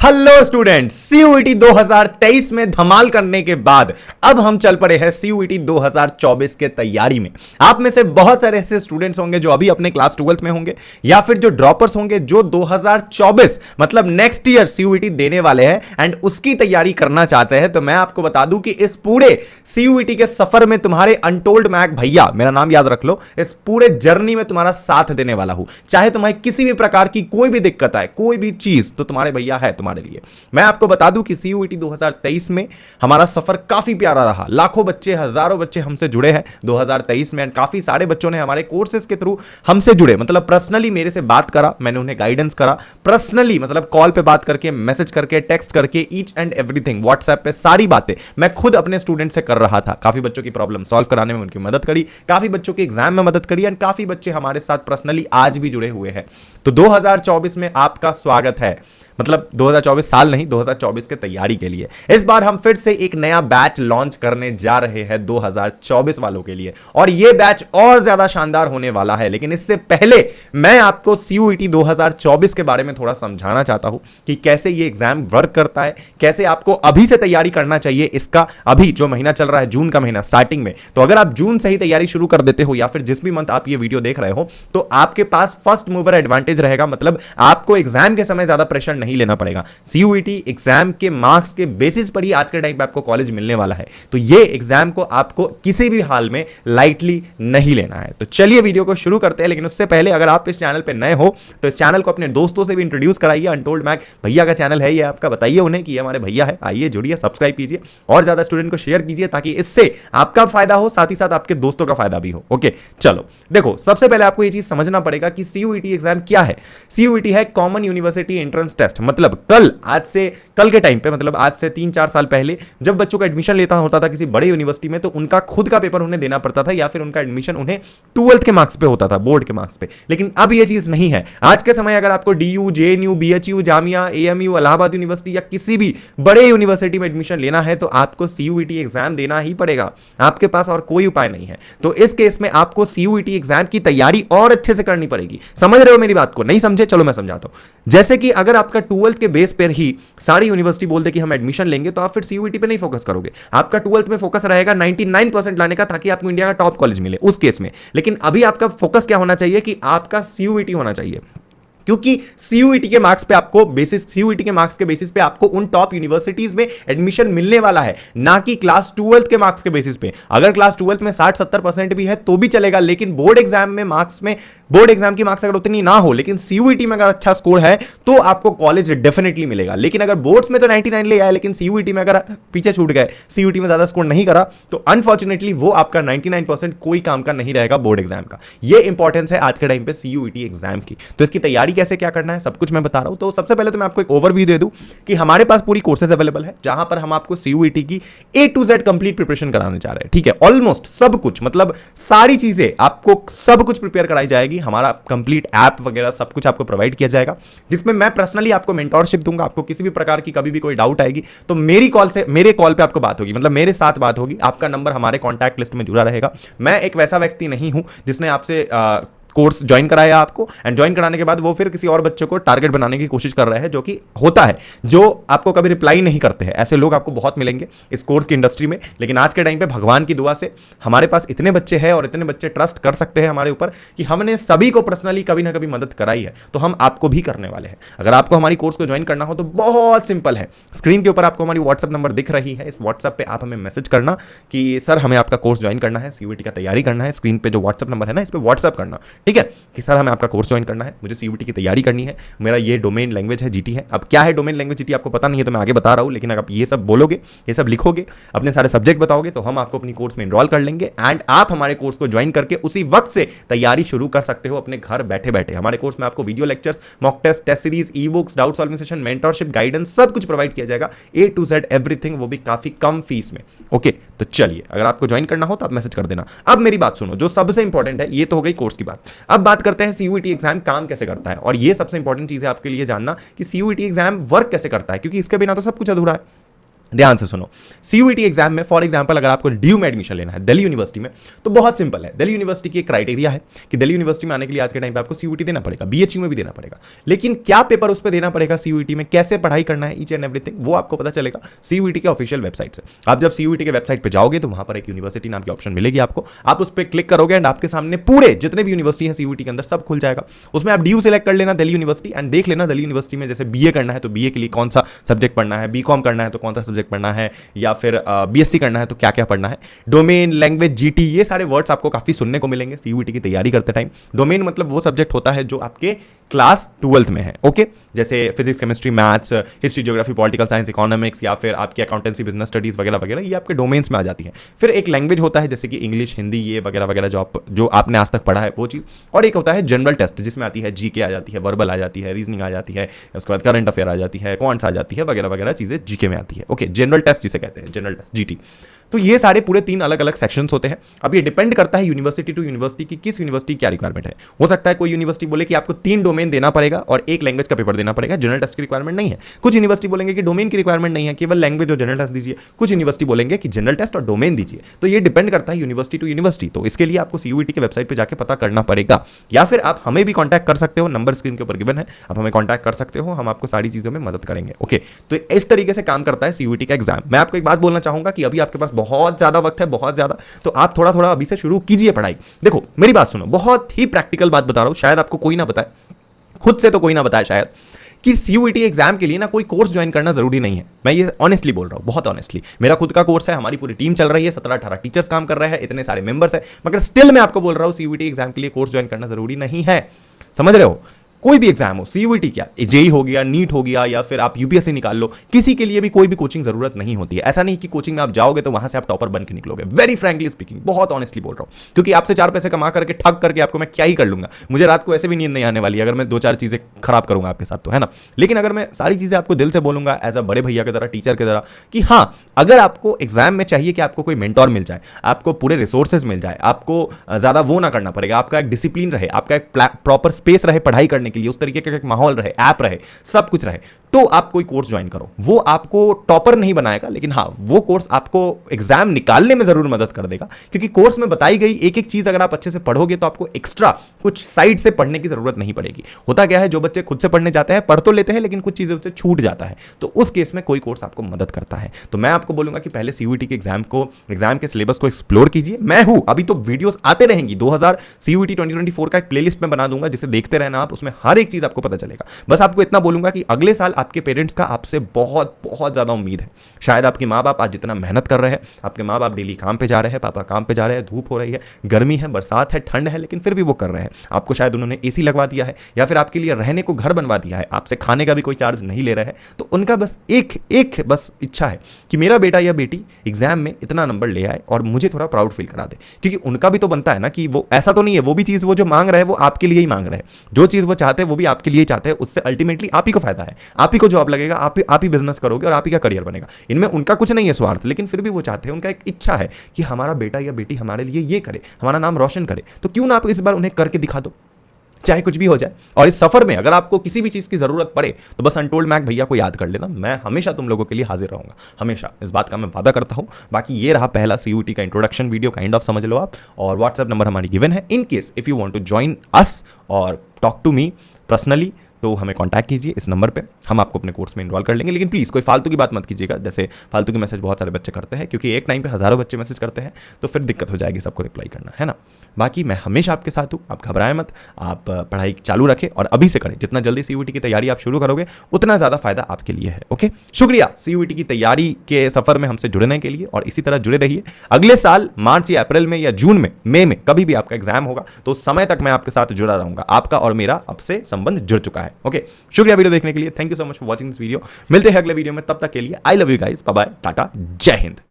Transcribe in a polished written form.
Hello students, CUET 2023 में धमाल करने के बाद अब हम चल पड़े हैं सीयूईटी 2024 के तैयारी में। आप में से बहुत सारे ऐसे स्टूडेंट्स होंगे जो अभी अपने क्लास 12th में होंगे या फिर जो ड्रॉपर्स होंगे जो 2024 मतलब नेक्स्ट ईयर सीयूईटी देने वाले हैं एंड उसकी तैयारी करना चाहते हैं। तो मैं आपको बता दूं कि इस पूरे सीयूईटी के सफर में तुम्हारे अनटोल्ड मैक भैया, मेरा नाम याद रख लो, इस पूरे जर्नी में तुम्हारा साथ देने वाला हूं। चाहे तुम्हें किसी भी प्रकार की कोई भी दिक्कत आए, कोई भी चीज, तो तुम्हारे भैया है तुम्हारे लिए। मैं आपको बता दूं कि सीयूईटी 2023 में हमारा सफर काफी प्यारा रहा। लाखों बच्चे, हजारों बच्चे हमसे जुड़े हैं 2023 में एंड काफी सारे बच्चों ने हमारे कोर्सेज के थ्रू हमसे जुड़े, मतलब पर्सनली मेरे से बात करा, मैंने उन्हें गाइडेंस करा पर्सनली, मतलब कॉल पे बात करके, मैसेज करके, टेक्स्ट करके, ईच एंड एवरीथिंग, व्हाट्सएप पे सारी बातें मैं खुद अपने स्टूडेंट से कर रहा था। काफी बच्चों की प्रॉब्लम सॉल्व कराने में उनकी मदद करी, काफी बच्चों के एग्जाम में मदद करी एंड काफी बच्चे हमारे साथ पर्सनली आज भी जुड़े हुए हैं। तो 2024 में आपका स्वागत है, मतलब 2024 साल नहीं, 2024 के तैयारी के लिए। इस बार हम फिर से एक नया बैच लॉन्च करने जा रहे हैं 2024 वालों के लिए और यह बैच और ज्यादा शानदार होने वाला है। लेकिन इससे पहले मैं आपको सीयूईटी 2024 के बारे में थोड़ा समझाना चाहता हूं कि कैसे यह एग्जाम वर्क करता है, कैसे आपको अभी से तैयारी करना चाहिए इसका। अभी जो महीना चल रहा है, जून का महीना स्टार्टिंग में, तो अगर आप जून से ही तैयारी शुरू कर देते हो या फिर जिस भी मंथ आप ये वीडियो देख रहे हो, तो आपके पास फर्स्ट मूवर एडवांटेज रहेगा। मतलब आपको एग्जाम के समय ज्यादा प्रेशर नहीं लेना पड़ेगा। सीयूईटी एग्जाम के मार्क्स के बेसिस पर ही आज के टाइम पे आपको कॉलेज मिलने वाला है, तो ये एग्जाम को आपको किसी भी हाल में लाइटली नहीं लेना है। तो चलिए वीडियो को शुरू करते हैं। लेकिन उससे पहले अगर आप इस चैनल पे नए हो तो इस चैनल को अपने दोस्तों से भी इंट्रोड्यूस कराइए। अनटोल्ड मैक भैया का चैनल है ये आपका, बताइए उन्हें कि ये हमारे भैया है, आइए जुड़िए, सब्सक्राइब कीजिए और ज्यादा स्टूडेंट को शेयर कीजिए ताकि इससे आपका फायदा हो, साथ ही साथ आपके दोस्तों का फायदा भी हो। ओके, चलो देखो, सबसे पहले आपको ये चीज समझना पड़ेगा कि सीयूईटी एग्जाम क्या है। सीयूईटी है कॉमन यूनिवर्सिटी एंट्रेंस टेस्ट। मतलब कल के टाइम पे, मतलब आज से 3-4 साल पहले जब बच्चों का एडमिशन लेता होता था किसी बड़े यूनिवर्सिटी में, तो उनका खुद का पेपर उन्हें देना पड़ता था या फिर उनका एडमिशन उन्हें 12th के मार्क्स पे होता था, बोर्ड के मार्क्स पे। लेकिन अब ये चीज नहीं है। आज के समय अगर आपको DU, JNU, BHU, Jamia, AMU, Allahabad university या किसी भी बड़े यूनिवर्सिटी में एडमिशन लेना है तो आपको सीयूईटी एग्जाम देना ही पड़ेगा। आपके पास और कोई उपाय नहीं है। तो इस केस में आपको सीयूईटी एग्जाम की तैयारी और अच्छे से करनी पड़ेगी। समझ रहे हो मेरी बात को? नहीं समझे? चलो मैं समझाता हूं। जैसे कि अगर आपका 12th के बेस पर ही सारी यूनिवर्सिटी बोल दे कि हम एडमिशन लेंगे, तो आप फिर सीयूईटी पे नहीं फोकस करोगे। आपका 12th में फोकस रहेगा 99% लाने का, ताकि आपको इंडिया का टॉप कॉलेज मिले उस केस में। लेकिन अभी आपका फोकस क्या होना चाहिए कि आपका सीयूईटी होना चाहिए, क्योंकि सीयूईटी के मार्क्स पे आपको सीयूईटी के मार्क्स के बेसिस पे आपको उन टॉप यूनिवर्सिटीज में एडमिशन मिलने वाला है, ना कि क्लास 12th के मार्क्स के बेसिस पे। अगर क्लास 12th में 60-70% भी है तो भी चलेगा, लेकिन बोर्ड एग्जाम की मार्क्स अगर उतनी ना हो, लेकिन सीयूईटी में अगर अच्छा स्कोर है तो आपको कॉलेज डेफिनेटली मिलेगा। लेकिन अगर बोर्ड्स में तो 99 ले आए, लेकिन सीयूईटी में अगर पीछे छूट गए, सीयूईटी में ज्यादा स्कोर नहीं करा, तो अनफॉर्चुनेटली वो आपका 99% कोई काम का नहीं रहेगा बोर्ड एग्जाम का। ये इंपॉर्टेंस है आज के टाइम पे सीयूईटी एग्जाम की। तो इसकी तैयारी कैसे क्या करना है सब कुछ मैं बता रहा हूं। तो सबसे पहले तो मैं आपको एक ओवरव्यू दे दूं कि हमारे पास पूरी कोर्सेज अवेलेबल है, जहां पर हम आपको सीयूईटी की A to Z complete preparation कराने जा रहे हैं। ठीक है, ऑलमोस्ट सब कुछ, मतलब सारी चीजें आपको सब कुछ प्रिपेयर कराई जाएगी। हमारा कंप्लीट ऐप वगैरह सब कुछ आपको प्रोवाइड किया जाएगा, जिसमें मैं पर्सनली आपको मेंटोरशिप दूंगा। आपको किसी भी प्रकार की कभी भी कोई डाउट आएगी तो मेरे कॉल पे आपको बात होगी, मतलब मेरे साथ बात होगी। आपका नंबर हमारे कॉन्टैक्ट लिस्ट में जुड़ा रहेगा। मैं एक वैसा व्यक्ति नहीं हूं जिसने आपसे कोर्स ज्वाइन कराया आपको एंड ज्वाइन कराने के बाद वो फिर किसी और बच्चे को टारगेट बनाने की कोशिश कर रहा है, जो कि होता है, जो आपको कभी रिप्लाई नहीं करते हैं। ऐसे लोग आपको बहुत मिलेंगे इस कोर्स की इंडस्ट्री में। लेकिन आज के टाइम पे भगवान की दुआ से हमारे पास इतने बच्चे हैं और इतने बच्चे ट्रस्ट कर सकते हैं हमारे ऊपर कि हमने सभी को पर्सनली कभी ना कभी मदद कराई है, तो हम आपको भी करने वाले हैं। अगर आपको हमारी कोर्स को ज्वाइन करना हो तो बहुत सिंपल है। स्क्रीन के ऊपर आपको हमारी व्हाट्सएप नंबर दिख रही है, इस व्हाट्सएप पे आप हमें मैसेज करना कि सर हमें आपका कोर्स ज्वाइन करना है, सीयूईटी का तैयारी करना है। स्क्रीन पे जो व्हाट्सएप नंबर है ना, इस पर व्हाट्सएप करना, ठीक है, कि सर हमें आपका कोर्स ज्वाइन करना है, मुझे सीयूईटी की तैयारी करनी है, मेरा ये डोमेन लैंग्वेज है जीटी है। अब क्या है डोमेन लैंग्वेज जीटी आपको पता नहीं है तो मैं आगे बता रहा हूं, लेकिन अगर आप ये सब बोलोगे, ये सब लिखोगे, अपने सारे सब्जेक्ट बताओगे, तो हम आपको अपनी कोर्स में एनरोल कर लेंगे एंड आप हमारे कोर्स को ज्वाइन करके उसी वक्त से तैयारी शुरू कर सकते हो अपने घर बैठे बैठे। हमारे कोर्स में आपको video lectures, mock test, test series, e books, doubt solving session, mentorship, guidance सब कुछ प्रोवाइड किया जाएगा, A to Z एवरीथिंग, वो भी काफी कम फीस में। ओके, तो चलिए, अगर आपको ज्वाइन करना हो तो आप मैसेज कर देना। अब मेरी बात सुनो, जो सबसे इंपॉर्टेंट है, ये तो हो गई कोर्स की बात। अब बात करते हैं सीयूईटी एग्जाम काम कैसे करता है, और ये सबसे इंपॉर्टेंट चीज है आपके लिए जानना कि सीयूईटी एग्जाम वर्क कैसे करता है, क्योंकि इसके बिना तो सब कुछ अधूरा है। ध्यान से सुनो, सीयूईटी एग्जाम में फॉर एग्जांपल अगर आपको ड्यू में एडमिशन लेना है दिल्ली यूनिवर्सिटी में, तो बहुत सिंपल है। दिल्ली यूनिवर्सिटी की एक क्राइटेरिया है कि दिल्ली यूनिवर्सिटी में आने के लिए आज के टाइम पे आपको सीयूईटी देना पड़ेगा, बीएचयू में भी देना पड़ेगा। लेकिन क्या पेपर उस पर देना पड़ेगा सीयूईटी में, कैसे पढ़ाई करना है, ईच एंड एवरीथिंग, वो आपको पता चलेगा सीयूईटी के ऑफिशियल वेबसाइट से। आप जब सीयूईटी के वेबसाइट पर जाओगे तो वहां पर एक यूनिवर्सिटी नाम की ऑप्शन मिलेगी आपको, आप उस पर क्लिक करोगे एंड आपके सामने पूरे जितने भी यूनिवर्सिटी है सीयूईटी के अंदर सब खुल जाएगा। उसमें आप ड्यू सेलेक्ट कर लेना दिल्ली यूनिवर्सिटी एंड देख लेना दिल्ली यूनिवर्सिटी में जैसे बीए करना है तो बीए के लिए कौन सा सब्जेक्ट पढ़ना है, बीकॉम करना है तो कौन सा सब्जेक्ट पढ़ना है, या फिर बीएससी करना है तो क्या क्या पढ़ना है। डोमेन, लैंग्वेज, जीटी, ये सारे वर्ड्स आपको काफी सुनने को मिलेंगे सीयूईटी की तैयारी करते टाइम। डोमेन मतलब वो सब्जेक्ट होता है जो आपके क्लास 12th में है, ओके, जैसे physics, chemistry, maths, history, geography, political science, economics या फिर आपकी अकाउंटेंसी, बिजनेस स्टडीज वगैरह वगैरह, ये आपके डोमेन्स में आ जाती है। फिर एक लैंग्वेज होता है जैसे कि इंग्लिश, हिंदी, ये वगैरह वगैरह जो आपने आज तक पढ़ा है वो चीज़। और एक होता है जनरल टेस्ट जिसमें आती है जीके आ जाती है, वर्बल आ जाती है, रीजनिंग आ जाती है, उसके बाद करंट अफेयर आ जाती है, क्वांट्स आ जाती है, वगैरह वगैरह चीज़ें जीके में आती है। ओके, जनरल टेस्ट जिसे कहते हैं, जनरल टेस्ट जीटी। तो ये सारे पूरे 3 अलग अलग सेक्शंस होते हैं। अब ये डिपेंड करता है यूनिवर्सिटी टू यूनिवर्सिटी की किस यूनिवर्सिटी क्या रिक्वायरमेंट है। हो सकता है कोई यूनिवर्सिटी बोले कि आपको 3 डोमेन देना पड़ेगा और 1 लैंग्वेज का पेपर देना पड़ेगा, जनरल टेस्ट की रिक्वायरमेंट नहीं है। कुछ यूनिवर्सिटी बोलेंगे कि डोमेन की रिक्वायरमेंट नहीं है, केवल लैंग्वेज और जनरल टेस्ट दीजिए। कुछ यूनिवर्सिटी बोलेंगे कि जनरल टेस्ट और डोमेन दीजिए। तो ये डिपेंड करता है यूनिवर्सिटी टू यूनिवर्सिटी। तो इसके लिए आपको सीयूईटी के वेबसाइट पर जाकर पता करना पड़ेगा, या फिर आप हमें भी कॉन्टैक्ट कर सकते हो, नंबर स्क्रीन के ऊपर गिवन है, आप हमें कॉन्टैक्ट कर सकते हो, हम आपको सारी चीजों में मदद करेंगे। ओके, तो इस तरीके से काम करता है सीयूईटी का एग्जाम। मैं आपको एक बात बोलना चाहूंगा कि अभी आपके पास बहुत ज्यादा वक्त है, बहुत ज्यादा, तो आप थोड़ा थोड़ा अभी से शुरू कीजिए पढ़ाई। देखो मेरी बात सुनो, बहुत ही प्रैक्टिकल बात बता रहा हूं, शायद आपको कोई ना बताए, खुद से तो कोई ना बताए शायद, कि सीयूईटी एग्जाम के लिए ना कोई कोर्स ज्वाइन करना जरूरी नहीं है। मैं ये ऑनेस्टली बोल रहा हूं, बहुत ऑनेस्टली। मेरा खुद का कोर्स है, हमारी पूरी टीम चल रही है, 17-18 टीचर्स काम कर रहे हैं, इतने सारे मेंबर्स हैं, मगर स्टिल मैं आपको बोल रहा हूं सीयूईटी एग्जाम के लिए कोर्स ज्वाइन करना जरूरी नहीं है। समझ रहे हो? कोई भी एग्जाम हो, सीयूईटी क्या, जेई हो गया, नीट हो गया, या फिर आप यूपीएससी निकाल लो, किसी के लिए भी कोई भी कोचिंग जरूरत नहीं होती है। ऐसा नहीं कि कोचिंग में आप जाओगे तो वहां से आप टॉपर बन के निकलोगे। वेरी फ्रैंकली स्पीकिंग, बहुत ऑनेस्टली बोल रहा हूं, क्योंकि आपसे 4 पैसे कमा करके ठग करके आपको मैं क्या ही कर लूंगा। मुझे रात को ऐसे भी नींद नहीं आने वाली है अगर मैं 2-4 चीजें खराब करूंगा आपके साथ, तो है ना। लेकिन अगर मैं सारी चीजें आपको दिल से बोलूंगा एज अ बड़े भैया की तरह, टीचर की तरह, कि हाँ, अगर आपको एग्जाम में चाहिए कि आपको कोई मेंटोर मिल जाए, आपको पूरे रिसोर्सेज मिल जाए, आपको ज्यादा वो ना करना पड़ेगा, आपका एक डिसिप्लिन रहे, आपका एक प्रॉपर स्पेस रहे पढ़ाई करने के लिए, उस तरीके का माहौल रहे, ऐप रहे, सब कुछ रहे, तो आप कोई कोर्स ज्वाइन करो। वो आपको टॉपर नहीं बनाएगा, लेकिन हाँ, वो कोर्स आपको एग्जाम निकालने में जरूर मदद कर देगा, क्योंकि कोर्स में बताई गई एक एक चीज अगर आप अच्छे से पढ़ोगे तो आपको एक्स्ट्रा कुछ साइड से पढ़ने की जरूरत नहीं पड़ेगी। होता क्या है, जो बच्चे खुद से पढ़ने जाते हैं पढ़ तो लेते हैं, लेकिन कुछ चीजें उनसे छूट जाता है, तो उस केस में कोई कोर्स आपको मदद करता है। तो मैं आपको बोलूंगा कि पहले सीयूईटी के एग्जाम के सिलेबस को एक्सप्लोर कीजिए। मैं हूं, अभी तो वीडियोस आते रहेंगी, 2000 सीयूईटी 2024 का एक प्लेलिस्ट में बना दूंगा, जिसे देखते रहना आप, उसमें हर एक चीज आपको पता चलेगा। बस आपको इतना बोलूंगा कि अगले साल आपके पेरेंट्स का आपसे बहुत बहुत ज्यादा उम्मीद है। शायद आपके माँ बाप आज जितना मेहनत कर रहे हैं, आपके माँ बाप डेली काम पे जा रहे हैं, पापा काम पे जा रहे हैं, धूप हो रही है, गर्मी है, बरसात है, ठंड है, लेकिन फिर भी वो कर रहे हैं। आपको शायद उन्होंने एसी लगवा दिया है, या फिर आपके लिए रहने को घर बनवा दिया है, आपसे खाने का भी कोई चार्ज नहीं ले रहे हैं। तो उनका बस एक बस इच्छा है कि मेरा बेटा या बेटी एग्जाम में इतना नंबर ले आए और मुझे थोड़ा प्राउड फील करा दे, क्योंकि उनका भी तो बनता है ना कि वो, ऐसा तो नहीं है वो भी चीज वो जो मांग रहे हैं वो आपके लिए ही मांग रहे हैं, जो चीज वो चाहते हैं वो भी आपके लिए चाहते हैं। उससे अल्टीमेटली आप ही को फायदा है, आप ही को जॉब लगेगा, आप ही बिजनेस करोगे और आप ही का करियर बनेगा। इनमें उनका कुछ नहीं है स्वार्थ, लेकिन फिर भी वो चाहते हैं, उनका एक इच्छा है कि हमारा बेटा या बेटी हमारे लिए ये करे, हमारा नाम रोशन करे। तो क्यों ना आप इस बार उन्हें करके दिखा दो, चाहे कुछ भी हो जाए। और इस सफर में अगर आपको किसी भी चीज की जरूरत पड़े तो बस अनटोल्ड मैक भैया को याद कर लेना, मैं हमेशा तुम लोगों के लिए हाजिर रहूंगा, हमेशा, इस बात का मैं वादा करता हूं। बाकी ये रहा पहला सीयूईटी का इंट्रोडक्शन वीडियो, काइंड ऑफ समझ लो आप। और व्हाट्सएप नंबर हमारी गिवन है, in case if you want to join us और टॉक टू मी पर्सनली, तो हमें कांटेक्ट कीजिए इस नंबर पे, हम आपको अपने कोर्स में इनरोल कर लेंगे। लेकिन प्लीज़ कोई फालतू की बात मत कीजिएगा, जैसे फालतू की मैसेज बहुत सारे बच्चे करते हैं, क्योंकि एक टाइम पे हज़ारों बच्चे मैसेज करते हैं, तो फिर दिक्कत हो जाएगी सबको रिप्लाई करना, है ना। बाकी मैं हमेशा आपके साथ हूँ, आप घबराएं मत, आप पढ़ाई चालू रखें और अभी से करें। जितना जल्दी सीयूईटी की तैयारी आप शुरू करोगे उतना ज़्यादा फायदा आपके लिए है। ओके, शुक्रिया सीयूईटी की तैयारी के सफ़र में हमसे जुड़ने के लिए, और इसी तरह जुड़े रहिए। अगले साल मार्च या अप्रैल में या जून में, मई में, कभी भी आपका एग्जाम होगा, तो उस समय तक मैं आपके साथ जुड़ा रहूंगा। आपका और मेरा अब से संबंध जुड़ चुका है। ओके, शुक्रिया वीडियो देखने के लिए, thank you so much for watching this video. मिलते हैं अगले वीडियो में, तब तक के लिए I love you guys, bye bye, tata, जय हिंद।